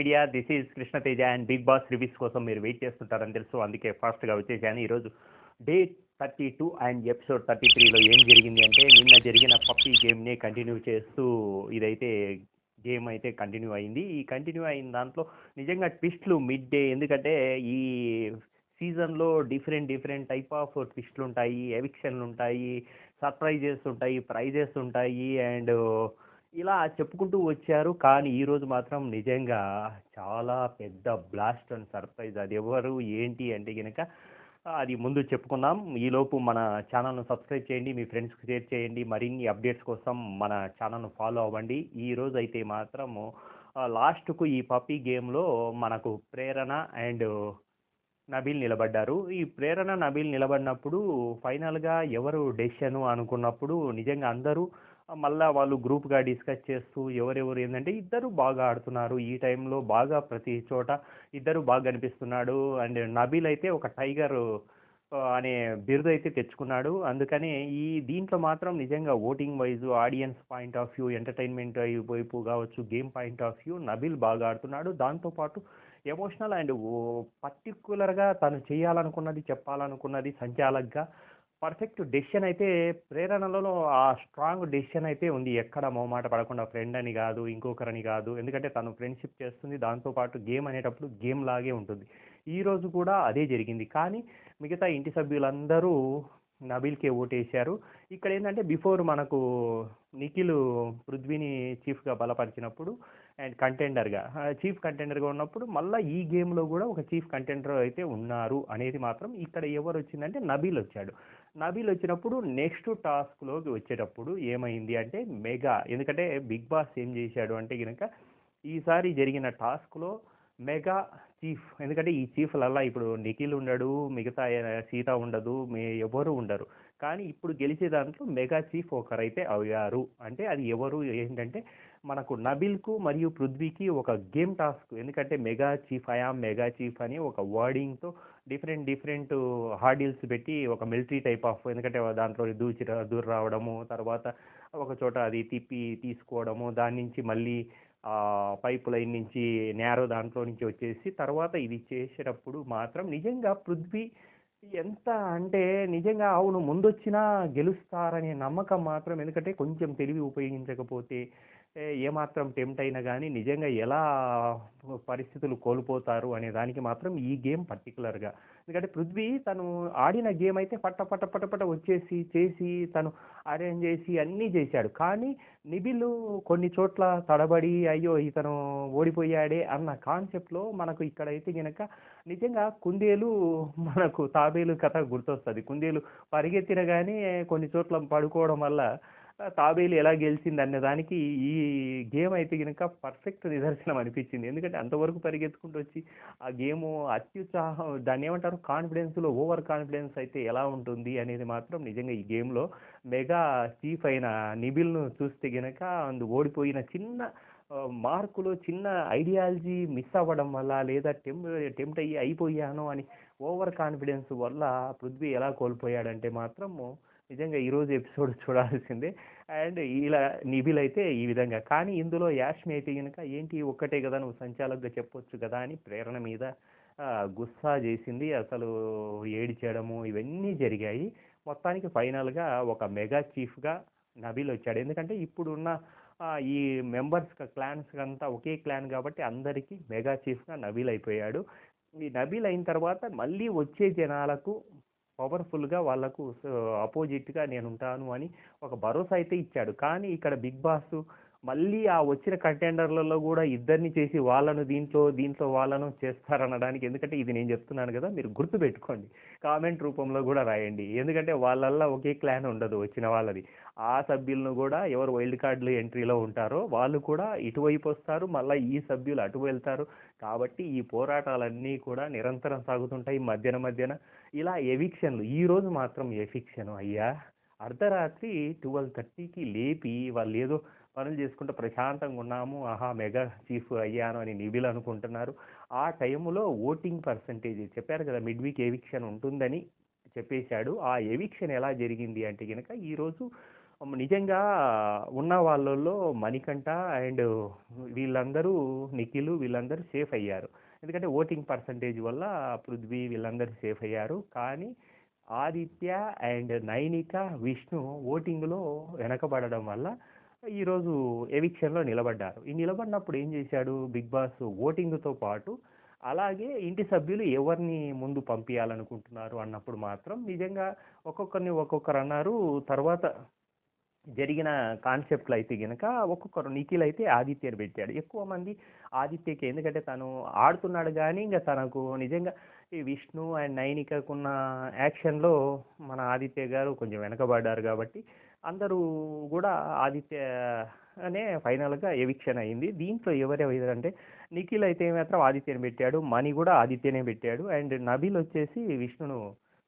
Media this is Krishna Teja and Bigg Boss reviews కోసం మీరు wait చేస్తుంటారని తెలుసు. అందుకే ఫాస్ట్గా వచ్చేసాను. ఈరోజు డే 32 అండ్ ఎపిసోడ్ 33లో ఏం జరిగింది అంటే, నిన్న జరిగిన పప్పీ గేమ్ని కంటిన్యూ చేస్తూ ఇదైతే గేమ్ అయితే కంటిన్యూ అయింది. ఈ కంటిన్యూ అయిన దాంట్లో నిజంగా ట్విస్ట్లు మిడ్ డే, ఎందుకంటే ఈ సీజన్లో డిఫరెంట్ డిఫరెంట్ టైప్ ఆఫ్ ట్విస్ట్లు ఉంటాయి, ఎవిక్షన్లు ఉంటాయి, సర్ప్రైజెస్ ఉంటాయి, ప్రైజెస్ ఉంటాయి అండ్ ఇలా చెప్పుకుంటూ వచ్చారు. కానీ ఈరోజు మాత్రం నిజంగా చాలా పెద్ద బ్లాస్ట్ అండ్ సర్ప్రైజ్. అది ఎవరు ఏంటి అంటే కనుక అది ముందు చెప్పుకుందాం. ఈలోపు మన ఛానల్ను సబ్స్క్రైబ్ చేయండి, మీ ఫ్రెండ్స్కి షేర్ చేయండి, మరిన్ని అప్డేట్స్ కోసం మన ఛానల్ను ఫాలో అవ్వండి. ఈరోజు అయితే మాత్రము లాస్ట్కు ఈ పప్పీ గేమ్లో మనకు ప్రేరణ అండ్ నబీల్ నిలబడ్డారు. ఈ ప్రేరణ నబీల్ నిలబడినప్పుడు ఫైనల్గా ఎవరు డెసిషను అనుకున్నప్పుడు నిజంగా అందరూ మళ్ళా వాళ్ళు గ్రూప్గా డిస్కస్ చేస్తూ ఎవరెవరు ఏంటంటే ఇద్దరు బాగా ఆడుతున్నారు ఈ టైంలో, బాగా ప్రతి చోట ఇద్దరు బాగా కనిపిస్తున్నాడు. అండ్ నబీల్ అయితే ఒక టైగర్ అనే బిరుదు అయితే తెచ్చుకున్నాడు. అందుకని ఈ దీంట్లో మాత్రం నిజంగా voting wise, audience point of view, entertainment వైపు కావచ్చు, game point of view Nabeel బాగా ఆడుతున్నాడు. దాంతోపాటు ఎమోషనల్ అండ్ పర్టిక్యులర్గా తను చేయాలనుకున్నది, చెప్పాలనుకున్నది సంచాలక్గా పర్ఫెక్ట్ డెసిషన్ అయితే ప్రేరణలో ఆ స్ట్రాంగ్ డెసిషన్ అయితే ఉంది. ఎక్కడ మొహమాట పడకుండా ఫ్రెండ్ అని కాదు, ఇంకొకరని కాదు, ఎందుకంటే తను ఫ్రెండ్షిప్ చేస్తుంది. దాంతోపాటు గేమ్ అనేటప్పుడు గేమ్ లాగే ఉంటుంది. ఈరోజు కూడా అదే జరిగింది. కానీ మిగతా ఇంటి సభ్యులందరూ నబీల్కే ఓటేశారు. ఇక్కడ ఏంటంటే బిఫోర్ మనకు నిఖిల్ పృథ్వీని చీఫ్గా బలపరిచినప్పుడు అండ్ కంటెండర్గా చీఫ్ కంటెండర్గా ఉన్నప్పుడు మళ్ళీ ఈ గేమ్లో కూడా ఒక చీఫ్ కంటెండర్ అయితే ఉన్నారు అనేది మాత్రం ఇక్కడ ఎవరు వచ్చిందంటే నబీల్ వచ్చాడు. నబీల్ వచ్చినప్పుడు నెక్స్ట్ టాస్క్లోకి వచ్చేటప్పుడు ఏమైంది అంటే మెగా, ఎందుకంటే బిగ్ బాస్ ఏం చేశాడు అంటే కనుక ఈసారి జరిగిన టాస్క్లో మెగా చీఫ్, ఎందుకంటే ఈ చీఫ్లల్లా ఇప్పుడు నిఖిల్ ఉండడు, మిగతా సీత ఉండదు, ఎవరు ఉండరు. కానీ ఇప్పుడు గెలిచే దాంట్లో మెగా చీఫ్ ఒకరైతే అయ్యారు. అంటే అది ఎవరు ఏంటంటే మనకు నబిల్కు మరియు పృథ్వీకి ఒక గేమ్ టాస్క్, ఎందుకంటే mega chief I am mega chief అని ఒక వర్డింగ్తో డిఫరెంట్ డిఫరెంట్ హార్డిల్స్ పెట్టి ఒక మిలిటరీ టైప్ ఆఫ్, ఎందుకంటే దాంట్లో దూరి రావడము, తర్వాత ఒక చోట అది తిప్పి తీసుకోవడము, దాని నుంచి మళ్ళీ పైప్ లైన్ నుంచి నేరో దాంట్లో నుంచి వచ్చేసి తర్వాత ఇది చేసేటప్పుడు మాత్రం నిజంగా పృథ్వీ ఎంత అంటే నిజంగా అవును ముందొచ్చినా గెలుస్తారనే నమ్మకం మాత్రం, ఎందుకంటే కొంచెం తెలివి ఉపయోగించకపోతే ఏమాత్రం టెంప్ట్ అయినా కానీ నిజంగా ఎలా పరిస్థితులు కోల్పోతారు అనే దానికి మాత్రం ఈ గేమ్ పర్టికులర్గా, ఎందుకంటే పృథ్వీ తను ఆడిన గేమ్ అయితే పట్ట పట్ట పట్ట పట్ట వచ్చేసి చేసి తను అరేంజ్ చేసి అన్నీ చేశాడు. కానీ నిబిల్ కొన్ని చోట్ల తడబడి అయ్యో ఇతను ఓడిపోయాడే అన్న కాన్సెప్ట్లో మనకు ఇక్కడైతే కనుక నిజంగా కుందేలు మనకు తాబేలు కథ గుర్తొస్తుంది. కుందేలు పరిగెత్తిన కానీ కొన్ని చోట్ల పడుకోవడం వల్ల తాబేలు ఎలా గెలిచింది అనే దానికి ఈ గేమ్ అయితే కనుక పర్ఫెక్ట్ నిదర్శనం అనిపించింది. ఎందుకంటే అంతవరకు పరిగెత్తుకుంటూ వచ్చి ఆ గేము అత్యుత్సాహం, దాన్ని ఏమంటారు, కాన్ఫిడెన్స్లో ఓవర్ కాన్ఫిడెన్స్ అయితే ఎలా ఉంటుంది అనేది మాత్రం నిజంగా ఈ గేమ్లో మెగా చీఫ్ అయిన నిబిల్ను చూస్తే గనక ఓడిపోయిన చిన్న మార్కులు, చిన్న ఐడియాలజీ మిస్ అవ్వడం వల్ల లేదా టెంప్ట్ అయ్యి అయిపోయాను అని ఓవర్ కాన్ఫిడెన్స్ వల్ల పృథ్వీ ఎలా కోల్పోయాడంటే మాత్రము నిజంగా ఈరోజు ఎపిసోడ్ చూడాల్సిందే. అండ్ ఇలా నిబిల్ అయితే ఈ విధంగా, కానీ ఇందులో యాష్మి అయితే కనుక ఏంటి ఒక్కటే కదా నువ్వు సంచాలకుగా చెప్పొచ్చు కదా అని ప్రేరణ మీద గుస్సా చేసింది. అసలు ఏడిచేయడము ఇవన్నీ జరిగాయి. మొత్తానికి ఫైనల్గా ఒక మెగా చీఫ్గా నబీల్ వచ్చాడు. ఎందుకంటే ఇప్పుడున్న ఈ మెంబర్స్ క్లాన్స్ అంతా ఒకే క్లాన్ కాబట్టి అందరికీ మెగా చీఫ్గా నబీల్ అయిపోయాడు. ఈ నబీల్ అయిన తర్వాత మళ్ళీ వచ్చే జనాలకు పవర్ఫుల్గా వాళ్ళకు అపోజిట్గా నేను ఉంటాను అని ఒక భరోసా అయితే ఇచ్చాడు. కానీ ఇక్కడ బిగ్ బాస్ మళ్ళీ ఆ వచ్చిన కంటెండర్లలో కూడా ఇద్దరిని చేసి వాళ్ళను దీంట్లో దీంట్లో వాళ్ళను చేస్తారనడానికి, ఎందుకంటే ఇది నేను చెప్తున్నాను కదా మీరు గుర్తుపెట్టుకోండి, కామెంట్ రూపంలో కూడా రాయండి. ఎందుకంటే వాళ్ళల్లో ఒకే క్లాన్ ఉండదు వచ్చిన వాళ్ళది. ఆ సభ్యులను కూడా ఎవరు వైల్డ్ కార్డులు ఎంట్రీలో ఉంటారో వాళ్ళు కూడా ఇటువైపు వస్తారు, మళ్ళీ ఈ సభ్యులు అటు వెళ్తారు. కాబట్టి ఈ పోరాటాలన్నీ కూడా నిరంతరం సాగుతుంటాయి మధ్యన మధ్యన. ఇలా ఎవిక్షన్లు, ఈరోజు మాత్రం ఎవిక్షన్ అయ్యా అర్ధరాత్రి 12:30కి లేపి వాళ్ళు ఏదో పనులు చేసుకుంటూ ప్రశాంతంగా ఉన్నాము, ఆహా మెగా చీఫ్ అయ్యాను అని నిబిల్ అనుకుంటున్నారు. ఆ టైంలో ఓటింగ్ పర్సంటేజ్ చెప్పారు కదా మిడ్ వీక్ ఎవిక్షన్ ఉంటుందని చెప్పేశాడు. ఆ ఎవిక్షన్ ఎలా జరిగింది అంటే కనుక ఈరోజు నిజంగా ఉన్న వాళ్ళల్లో మణికంఠ అండ్ వీళ్ళందరూ నిఖిల్ వీళ్ళందరూ సేఫ్ అయ్యారు. ఎందుకంటే ఓటింగ్ పర్సంటేజ్ వల్ల పృథ్వీ వీళ్ళందరూ సేఫ్ అయ్యారు. కానీ ఆదిత్య అండ్ నైనిక, విష్ణు ఓటింగ్‌లో వెనకబడడం వల్ల ఈరోజు ఎవిక్షన్‌లో నిలబడ్డారు. ఈ నిలబడినప్పుడు ఏం చేశాడు బిగ్ బాస్ ఓటింగ్‌తో పాటు అలాగే ఇంటి సభ్యులు ఎవరిని ముందు పంపియాలనుకుంటున్నారు అన్నప్పుడు మాత్రం నిజంగా ఒక్కొక్కరిని ఒక్కొక్కరన్నారు. తర్వాత జరిగిన కాన్సెప్ట్‌లో అయితే గనక ఒక్కొక్కరు నిఖిల్ అయితే ఆదిత్యని పెట్టాడు. ఎక్కువ మంది ఆదిత్యకి ఎందుకంటే తను ఆడుతున్నాడు గానీ ఇంక తనకు నిజంగా ఈ విష్ణు అండ్ నైనికకున్న యాక్షన్‌లో మన ఆదిత్య గారు కొంచెం వెనకబడ్డారు గాబట్టి అందరూ గూడా ఆదిత్య అనే ఫైనల్‌గా ఎవిక్షన్ అయింది. దీంట్లో ఎవరెవరంటే నిఖిల్ అయితే మాత్రం ఆదిత్యని పెట్టాడు. మణి గూడా ఆదిత్యనే పెట్టాడు. అండ్ నబీల్ వచ్చేసి విష్ణును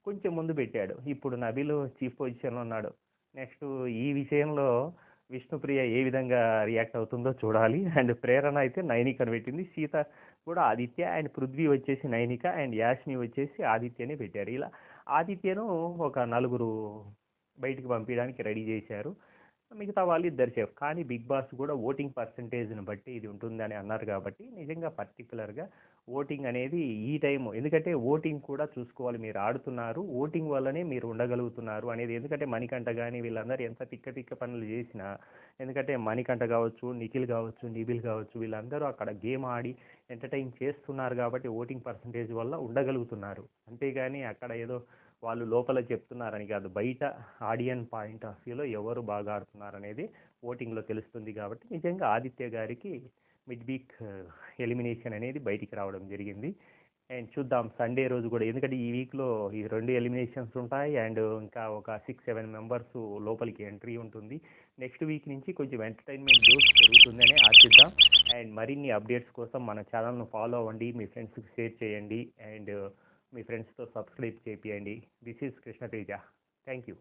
కొంచెం ముందు పెట్టాడు. ఇప్పుడు నబీల్ చీఫ్ పొజిషన్‌లో ఉన్నాడు. నెక్స్ట్ ఈ విషయంలో విష్ణుప్రియ ఏ విధంగా రియాక్ట్ అవుతుందో చూడాలి. అండ్ ప్రేరణ అయితే నైనికను పెట్టింది. సీత కూడా ఆదిత్య అండ్ పృథ్వీ వచ్చేసి నైనిక అండ్ యాష్మి వచ్చేసి ఆదిత్యనే పెట్టారు. ఇలా ఆదిత్యను ఒక నలుగురు బయటికి పంపించడానికి రెడీ చేశారు. మిగతా వాళ్ళు ఇద్దరు సేఫ్. కానీ బిగ్ బాస్ కూడా ఓటింగ్ పర్సంటేజ్‌ని బట్టి ఇది ఉంటుందని అన్నారు కాబట్టి నిజంగా పర్టిక్యులర్‌గా ఓటింగ్ అనేది ఈ టైము ఎందుకంటే ఓటింగ్ కూడా చూసుకోవాలి. మీరు ఆడుతున్నారు. ఓటింగ్ వల్లనే మీరు ఉండగలుగుతున్నారు అనేది ఎందుకంటే మణికంఠ గాని వీళ్ళందరూ ఎంత తిక్క తిక్క పనులు చేసినా ఎందుకంటే మణికంఠ కావచ్చు, నిఖిల్ కావచ్చు, నిబిల్ కావచ్చు వీళ్ళందరూ అక్కడ గేమ్ ఆడి ఎంటర్‌టైన్ చేస్తున్నారు కాబట్టి ఓటింగ్ పర్సంటేజ్ వల్ల ఉండగలుగుతున్నారు. అంతేగాని అక్కడ ఏదో వాళ్ళు లోపల చెప్తున్నారని కాదు. బయట ఆడియన్ పాయింట్ ఆఫ్ వ్యూలో ఎవరు బాగా ఆడుతున్నారనేది ఓటింగ్‌లో తెలుస్తుంది కాబట్టి నిజంగా ఆదిత్య గారికి మిడ్ వీక్ ఎలిమినేషన్ అనేది బయటికి రావడం జరిగింది. అండ్ చూద్దాం సండే రోజు కూడా ఎందుకంటే ఈ వీక్‌లో ఈ 2 ఎలిమినేషన్స్ ఉంటాయి. అండ్ ఇంకా ఒక 6, 7 మెంబర్స్ లోపలికి ఎంట్రీ ఉంటుంది. నెక్స్ట్ వీక్ నుంచి కొంచెం ఎంటర్‌టైన్‌మెంట్ డోస్ పెరుగుతుందనే ఆశిద్దాం. అండ్ మరిన్ని అప్డేట్స్ కోసం మన ఛానల్‌ను ఫాలో అవ్వండి. మీ ఫ్రెండ్స్‌కి షేర్ చేయండి. అండ్ మీ ఫ్రెండ్స్‌తో సబ్స్క్రైబ్ చేపియండి. This is Krishnateja. Thank you.